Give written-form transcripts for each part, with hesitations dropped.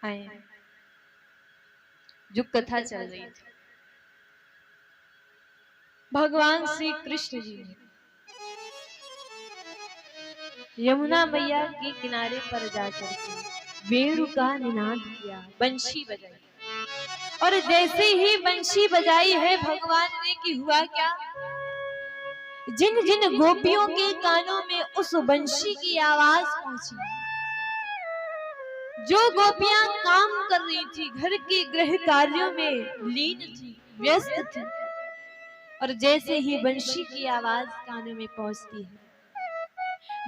आए जो कथा चल रही थी, भगवान श्री कृष्ण जी ने यमुना मैया के किनारे पर जाकर के वेणु का निनाद किया, बंशी बजाई। और जैसे ही बंशी बजाई है भगवान ने कि हुआ क्या, जिन जिन गोपियों के कानों में उस बंशी की आवाज पहुंची, जो गोपियां काम कर रही थी, घर के गृह कार्यों में लीन थी, व्यस्त थी, और जैसे ही बंशी की आवाज कानों में पहुंचती है,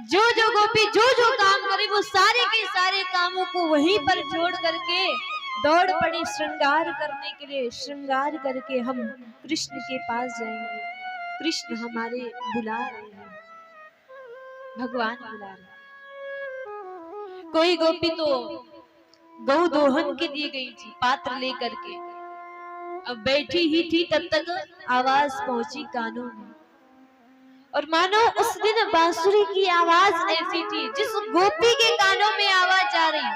जो गोपी जो काम करे वो सारे के सारे कामों को वहीं पर छोड़ करके दौड़ पड़ी श्रृंगार करने के लिए। श्रृंगार करके हम कृष्ण के पास जाएंगे, कृष्ण हमारे बुला रहे हैं, भगवान बुला रहे हैं। कोई गोपी तो गौ दोहन के लिए गई थी पात्र लेकर के, अब बैठी ही थी तब तक आवाज पहुंची कानों में, और मानो उस दिन बांसुरी की आवाज ऐसी थी, जिस गोपी के कानों में आवाज आ रही,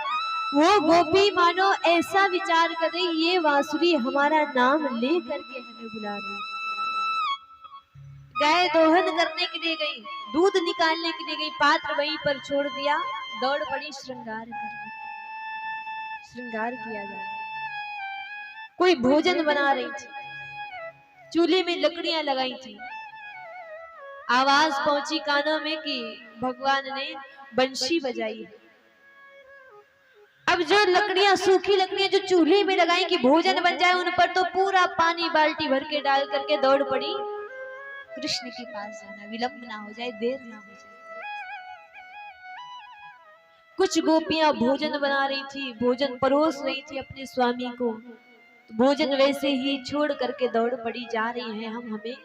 वो गोपी मानो ऐसा विचार कर रही, ये बांसुरी हमारा नाम ले करके हमें बुला रही। गाय दोहन करने के लिए गई, दूध निकालने के लिए गई, पात्र वहीं पर छोड़ दिया, दौड़ पड़ी श्रृंगार करने। श्रृंगार किया जा रहा, कोई भोजन बना रही थी, चूल्हे में लकड़ियां लगाई थी, आवाज पहुंची कानों में कि भगवान ने बंशी बजाई है। अब जो लकड़ियां, सूखी लकड़ियां जो चूल्हे में लगाई कि भोजन बन जाए, उन पर तो पूरा पानी बाल्टी भर के डाल करके दौड़ पड़ी कृष्ण के पास जाना, विलंब ना हो जाए, देर ना हो जाए। कुछ गोपियां भोजन बना रही थी, भोजन परोस रही थी अपने स्वामी को, तो भोजन वैसे ही छोड़ करके दौड़ पड़ी, जा रही है, हमें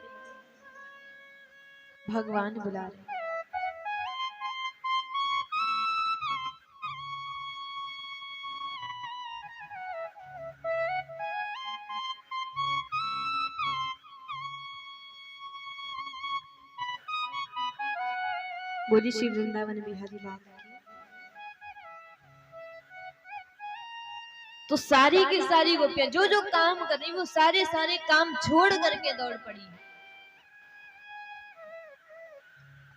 भगवान बुला रहे। बोली श्री वृंदावन बिहारी लाल की। तो सारी की सारी गोपियां जो काम कर रही, वो सारे सारे काम छोड़ करके दौड़ पड़ी।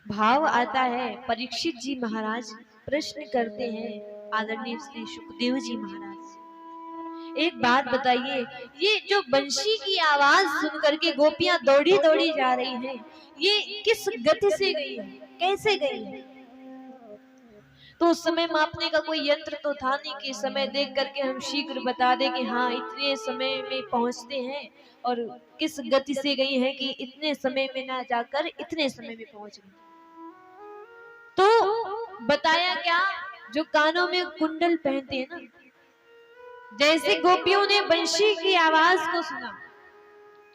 भाव आता है, परीक्षित जी महाराज प्रश्न करते हैं आदरणीय श्री सुखदेव जी महाराज, एक बात बताइए, ये जो बंशी की आवाज सुन करके गोपियां दौड़ी दौड़ी जा रही हैं, ये किस गति से गई है, कैसे गई है? तो उस समय मापने का कोई यंत्र तो था नहीं कि समय देख करके हम शीघ्र बता दें कि हाँ इतने समय में पहुंचते हैं, और किस गति से गई है कि इतने समय में ना जाकर इतने समय में पहुंच गई। तो बताया क्या, जो कानों में कुंडल पहनते हैं ना, जैसे गोपियों ने बंशी की आवाज को सुना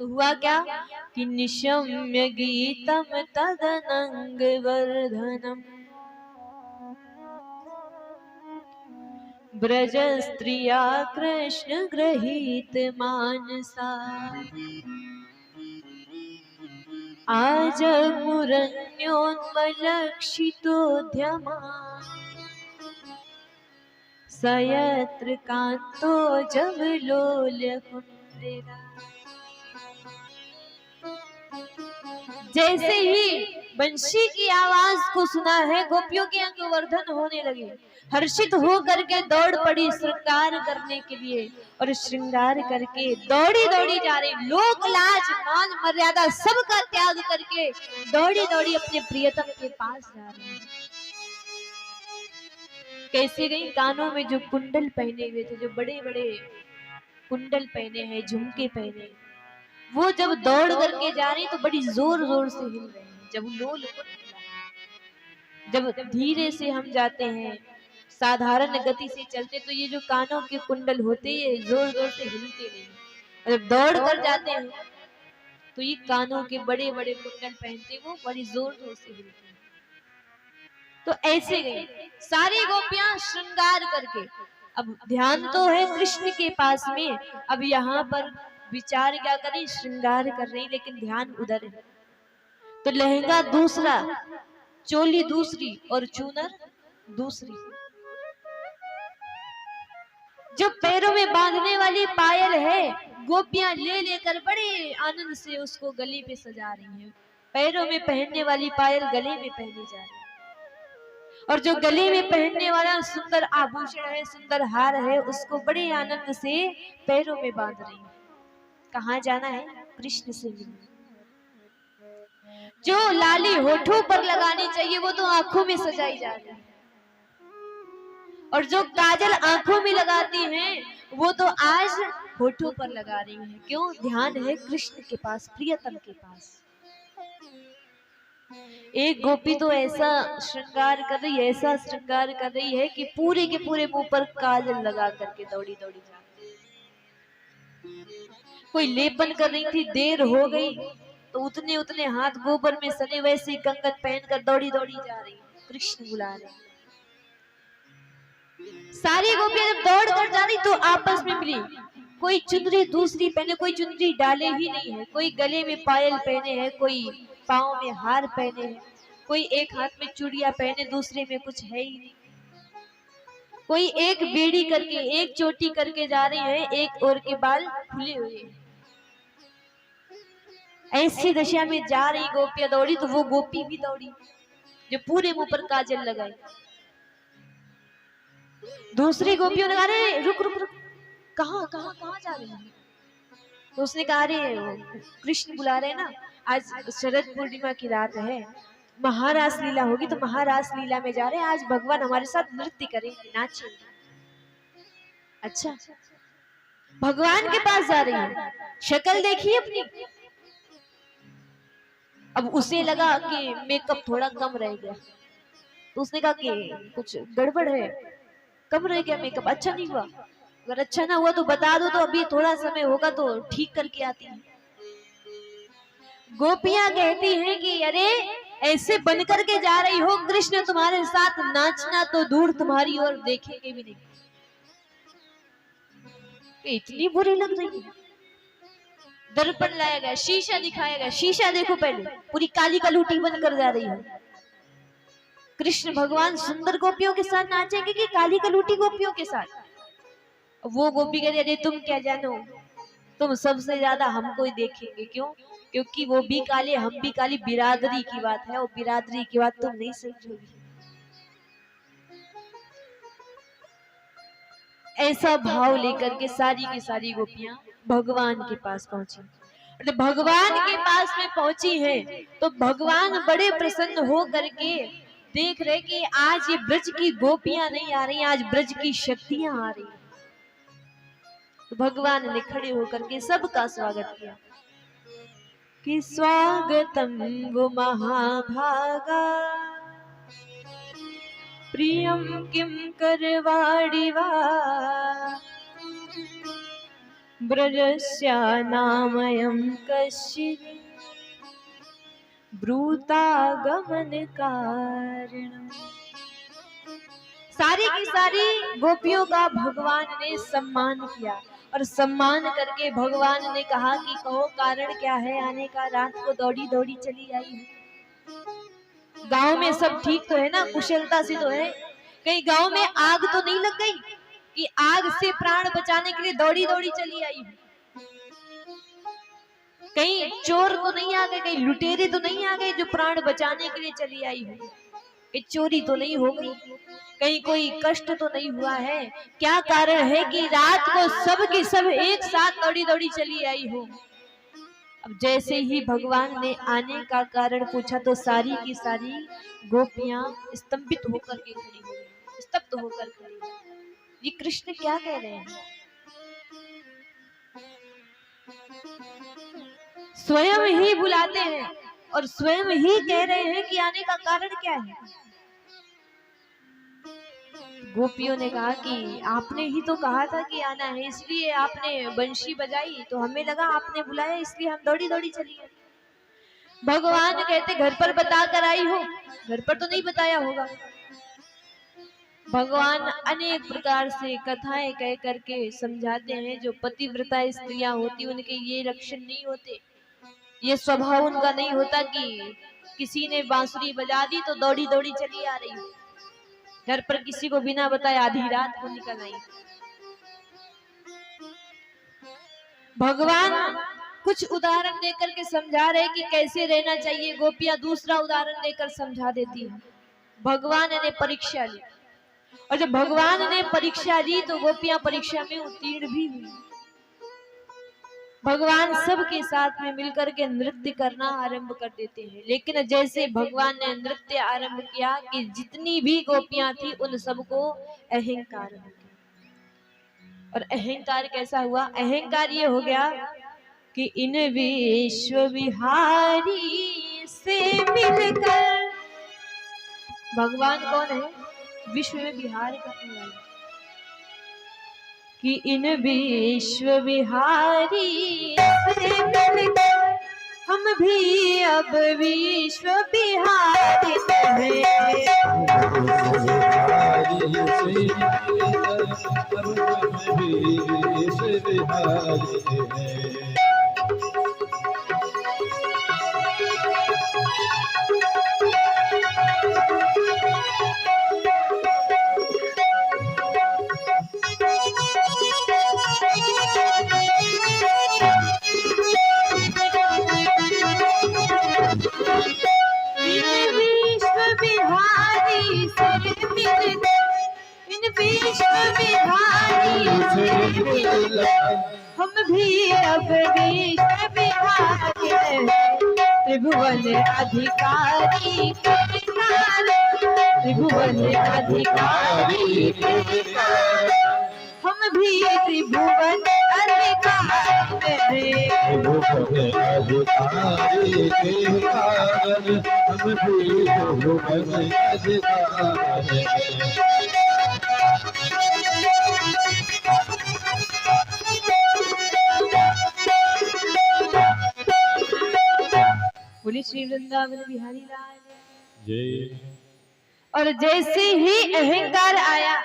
तो हुआ क्या कि निशम्य गीतम तदनंग वर्धनम ब्रज स्त्रिया कृष्ण गृहीत मानसा आज मुरण्योन्मलक्षितोद्यमा सयत्र कांतो जवलोल्य कुंडेरा। जैसे ही बंशी की आवाज को सुना है, गोपियों के अंग वर्धन होने लगे, हर्षित हो करके दौड़ पड़ी श्रृंगार करने के लिए, और श्रृंगार करके दौड़ी दौड़ी जा रही, लोक लाज मान मर्यादा सबका त्याग करके दौड़ी दौड़ी अपने प्रियतम के पास जा रही है। कैसे गई? कानों में जो कुंडल पहने हुए थे, जो बड़े बड़े कुंडल पहने हैं, झुमके पहने, वो जब दौड़ करके जा रही तो बड़ी जोर जोर से हिल रहे हैं। जब लोल, जब धीरे से हम जाते हैं, साधारण गति से चलते, तो ये जो कानों के कुंडल होते हैं जोर जोर से हिलते नहीं, और जब दौड़ कर जाते हैं तो ये कानों के बड़े बड़े कुंडल पहनते, वो बड़ी जोर जोर से हिलते हैं। तो ऐसे गई सारी गोपियां श्रृंगार करके। अब ध्यान तो है कृष्ण के पास में, अब यहाँ पर विचार क्या करें, श्रृंगार कर रही, लेकिन ध्यान उधर है। तो लहंगा दूसरा, चोली दूसरी, और चूनर दूसरी। जो पैरों में बांधने वाली पायल है, गोपियां ले लेकर बड़े आनंद से उसको गले पे सजा रही हैं। पैरों में पहनने वाली पायल गले में पहनी जा रही है, और जो गले में पहनने वाला सुंदर आभूषण है, सुंदर हार है, उसको बड़े आनंद से पैरों में बांध रही है। कहाँ जाना है? कृष्ण से मिलने। जो लाली होठों पर लगानी चाहिए वो तो आंखों में सजाई जा रही है, और जो काजल आंखों में लगाती हैं वो तो आज होठों पर लगा रही हैं। क्यों? ध्यान है कृष्ण के पास, प्रियतम के पास। एक गोपी तो ऐसा श्रृंगार कर रही है, ऐसा श्रृंगार कर रही है कि पूरे के पूरे मुंह पर काजल लगा करके दौड़ी दौड़ी जा रही है। कोई लेपन कर रही थी, देर हो गई तो उतने उतने हाथ गोबर में सने वैसे कंगन पहनकर दौड़ी दौड़ी जा रही। कृष्ण बुला रहे। सारी गोपियां जब दौड़ कर जा रही तो आपस में मिली। कोई चुनरी दूसरी पहने, कोई चुनरी डाले ही नहीं है, कोई गले में पायल पहने हैं, कोई पाँव में हार पहने हैं, कोई एक हाथ में चूड़ियां पहने, दूसरे में कुछ है ही नहीं। कोई एक बेड़ी करके, एक चोटी करके जा रहे हैं, एक और के बाल खुले हुए हैं। ऐसी दशा में जा रही गोपियां दौड़ी तो वो गोपी भी दौड़ी जो पूरे मुंह पर काजल लगाई। दूसरी गोपियों ने कहा, अरे रुक रुक रुक, कहाँ कहाँ कहाँ जा रही है? तो उसने कहा, अरे कृष्ण बुला रहे ना, आज शरद पूर्णिमा की रात है, महारास लीला होगी, तो महारास लीला में जा रहे हैं, आज भगवान हमारे साथ नृत्य करेंगे, नाचेंगे। अच्छा, भगवान के पास जा रही है, शक्ल देखिए अपनी। अब उसे लगा कि मेकअप थोड़ा कम रह गया, तो उसने कहा कि कुछ गड़बड़ है, कम रह गया मेकअप, अच्छा नहीं हुआ। अगर अच्छा ना हुआ तो बता दो, तो अभी थोड़ा समय होगा तो ठीक करके आती है। गोपियां कहती हैं कि अरे ऐसे बन करके जा रही हो, कृष्ण तुम्हारे साथ नाचना तो दूर, तुम्हारी ओर देखेंगे भी नहीं। इतनी बुरी लग रही है। दर्पण लाया गया, शीशा दिखाया गया, शीशा देखो पहले, पूरी काली कलूटी बनकर जा रही है। कृष्ण भगवान सुंदर गोपियों के साथ नाचेंगे कि काली कलूटी गोपियों के साथ? वो गोपी कहते, अरे तुम क्या जानो, तुम सबसे ज्यादा हमको ही देखेंगे। क्यों? क्योंकि वो भी काले, हम भी काली, बिरादरी की बात है, और बिरादरी की बात तुम नहीं समझोगी। ऐसा भाव लेकर के सारी की सारी गोपियां भगवान के पास पहुंची। और भगवान के पास में पहुंची है तो भगवान बड़े प्रसन्न हो करके देख रहे कि आज ये ब्रज की गोपियां नहीं आ रही, आज ब्रज की शक्तियां आ रही। तो भगवान ने खड़े होकर के सबका स्वागत किया कि स्वागतम वो महाभागा प्रियम किम करवाड़ी वा ब्रजस्या नामयं कश्चित् ब्रूतागमन कारण। सारी की सारी गोपियों का भगवान ने सम्मान किया, और सम्मान करके भगवान ने कहा कि कहो कारण क्या है आने का? रात को दौड़ी दौड़ी चली आई है। गांव में सब ठीक तो है ना, कुशलता से तो है? कहीं गांव में आग तो नहीं लग गई कि आग से प्राण बचाने के लिए दौड़ी दौड़ी चली आई है? कहीं चोर तो नहीं आ गए, कहीं लुटेरे तो नहीं आ गए जो प्राण बचाने के लिए चली आई है? कहीं चोरी तो नहीं हो गई, कहीं कोई कष्ट तो नहीं हुआ है? क्या कारण है कि रात को सब की सब एक साथ दौड़ी दौड़ी चली आई हो? अब जैसे ही भगवान ने आने का कारण पूछा तो सारी की सारी गोपियां स्तंभित होकर के खड़ी हो गई, स्तब्ध होकर खड़ी। ये कृष्ण क्या कह रहे हैं? स्वयं ही बुलाते हैं और स्वयं ही कह रहे हैं कि आने का कारण क्या है। गोपियों ने कहा कि आपने ही तो कहा था कि आना है, इसलिए आपने बंशी बजाई, तो हमें लगा आपने बुलाया इसलिए हम दौड़ी दौड़ी चली गए। भगवान कहते घर पर बता कर आई हो? घर पर तो नहीं बताया होगा। भगवान अनेक प्रकार से कथाएं कह करके समझाते हैं। जो पतिव्रता स्त्रियां होती उनके ये लक्षण नहीं होते, ये स्वभाव उनका नहीं होता कि किसी ने बांसुरी बजा दी तो दौड़ी दौड़ी चली आ रही, घर पर किसी को बिना बताए आधी रात को निकल आई। भगवान कुछ उदाहरण देकर के समझा रहे कि कैसे रहना चाहिए, गोपियां दूसरा उदाहरण देकर समझा देती है। भगवान ने परीक्षा ली, और जब भगवान ने परीक्षा ली तो गोपियां परीक्षा में उत्तीर्ण भी हुई। भगवान सबके साथ में मिलकर के नृत्य करना आरंभ कर देते हैं। लेकिन जैसे भगवान ने नृत्य आरंभ किया कि जितनी भी गोपियां थी उन सबको अहंकार हो गया। और अहंकार कैसा हुआ? अहंकार ये हो गया कि इन विश्व विहारी से मिलकर, भगवान कौन है? विश्व में विहार करने वाले, कि इन विश्व विहारी से मिलकर हम भी अब विश्व विहारी हैं। हम भी अब विश्व विहारी त्रिभुवन अधिकारी, त्रिभुवन अधिकारी, हम भी त्रिभुवन अधिकारी, के कारण हम भी त्रिभुवन अधिकारी। बोली श्री वृंदावन बिहारी लाल जय। और जैसे ही अहंकार आया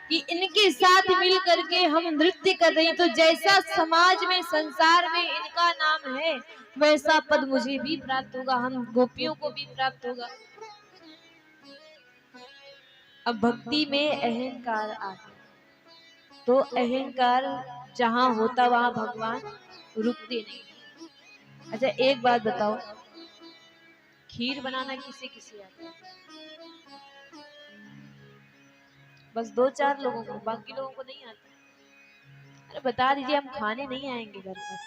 कि इनके साथ मिल करके हम नृत्य कर रहे हैं, तो जैसा समाज में संसार में इनका नाम है वैसा पद मुझे भी प्राप्त होगा, हम गोपियों को भी प्राप्त होगा। अब भक्ति में अहंकार आ गया तो अहंकार जहां होता वहां भगवान रुकते नहीं। अच्छा एक बात बताओ, खीर बनाना किसे किसे आता है? बस 2-4 लोगों को, बाकी लोगों को नहीं आता। अरे बता दीजिए, हम खाने नहीं आएंगे घर पर।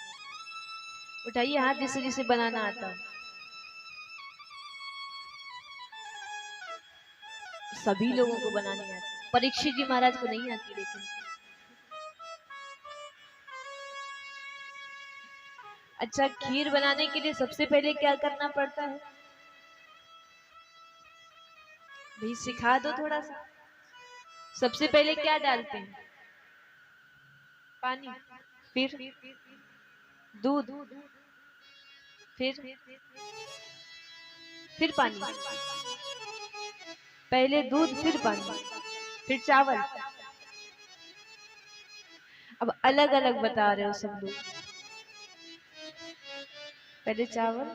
उठाइए हाथ जिसे जिसे बनाना आता है। सभी लोगों को बनाने आती है, परीक्षित जी महाराज को नहीं आती। लेकिन अच्छा, खीर बनाने के लिए सबसे पहले क्या करना पड़ता है भाई? सिखा दो थोड़ा सा। सबसे पहले क्या डालते हैं? पानी, फिर दूध, फिर पानी। पहले दूध, फिर पानी, फिर चावल। अब अलग अलग बता रहे हो सब लोग। पहले चावल,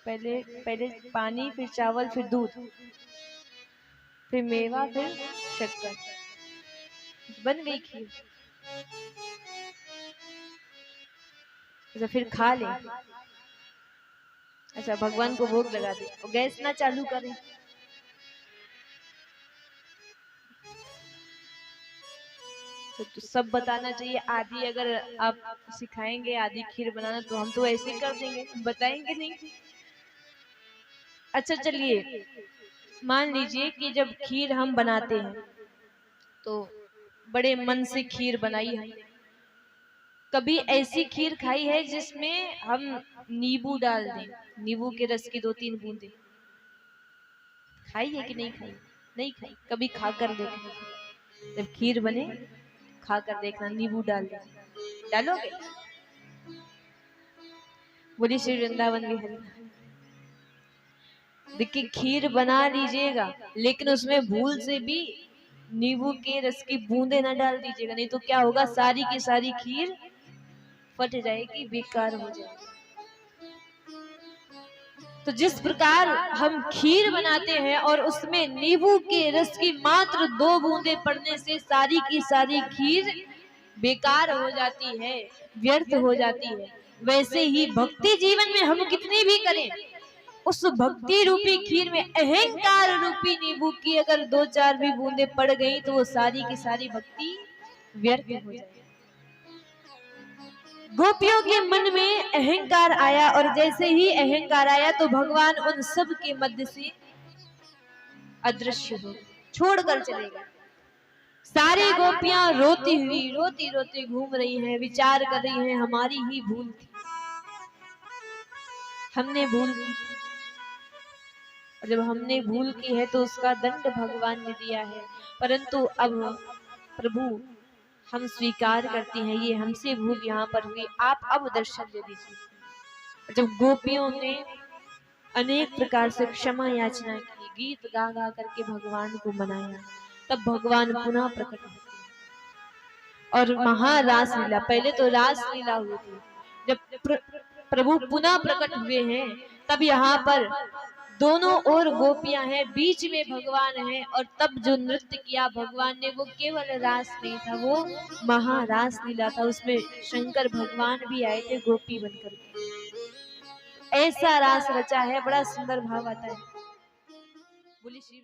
पहले पानी, फिर चावल, फिर दूध, फिर मेवा, फिर शक्कर, बन गई खीर। अच्छा फिर खा ले। अच्छा भगवान को भोग लगा दे और गैस ना चालू करें। तो सब बताना चाहिए। आदि अगर आप सिखाएंगे आदि खीर बनाना तो हम तो ऐसे कर देंगे, बताएंगे नहीं। अच्छा चलिए, मान लीजिए कि जब खीर हम बनाते हैं तो बड़े मन से खीर बनाई है। कभी ऐसी खीर खाई है जिसमें हम नींबू डाल दें, नींबू के रस की 2-3 बूंदे? खाई है कि नहीं खाई? नहीं खाई। कभी खा कर देखना, जब खीर बने खा कर देखना, नींबू डाल दे। डालोगे? बोली श्री वृंदावन बिहारी। देखिए खीर बना लीजिएगा लेकिन उसमें भूल से भी नींबू के रस की बूंदे ना डाल दीजिएगा, नहीं तो क्या होगा, सारी की सारी खीर फट जाएगी, बेकार हो जाएगी। तो जिस प्रकार हम खीर बनाते हैं और उसमें नींबू के रस की मात्र 2 बूंदे पड़ने से सारी की सारी खीर बेकार हो जाती है, व्यर्थ हो जाती है। वैसे ही भक्ति जीवन में हम कितनी भी करें, उस भक्ति रूपी खीर में अहंकार रूपी नींबू की अगर 2-4 भी बूंदे पड़ गई तो वो सारी की सारी भक्ति व्यर्थ हो जाएगी। गोपियों के मन में अहंकार आया और जैसे ही अहंकार आया तो भगवान उन सब के मध्य से अदृश्य हो छोड़कर चले गए। सारी गोपियां रोती रोती घूम रही हैं, विचार कर रही हैं हमारी ही भूल थी, हमने भूल की। और जब हमने भूल की है तो उसका दंड भगवान ने दिया है, परंतु अब प्रभु हम स्वीकार करते हैं ये हमसे भूल यहाँ पर हुई, आप अब दर्शन दे दीजिए। जब गोपियों ने अनेक प्रकार से क्षमा याचना की, गीत गा गा करके भगवान को मनाया, तब भगवान पुनः प्रकट होते हैं और महारास लीला, पहले तो रास लीला हुई थी, जब प्रभु पुनः प्रकट हुए हैं तब यहाँ पर दोनों ओर गोपियां हैं, बीच में भगवान है। और तब जो नृत्य किया भगवान ने वो केवल रास नहीं था, वो महारास लीला था। उसमें शंकर भगवान भी आए थे गोपी बनकर, ऐसा रास रचा है, बड़ा सुंदर भाव आता है। बोली श्री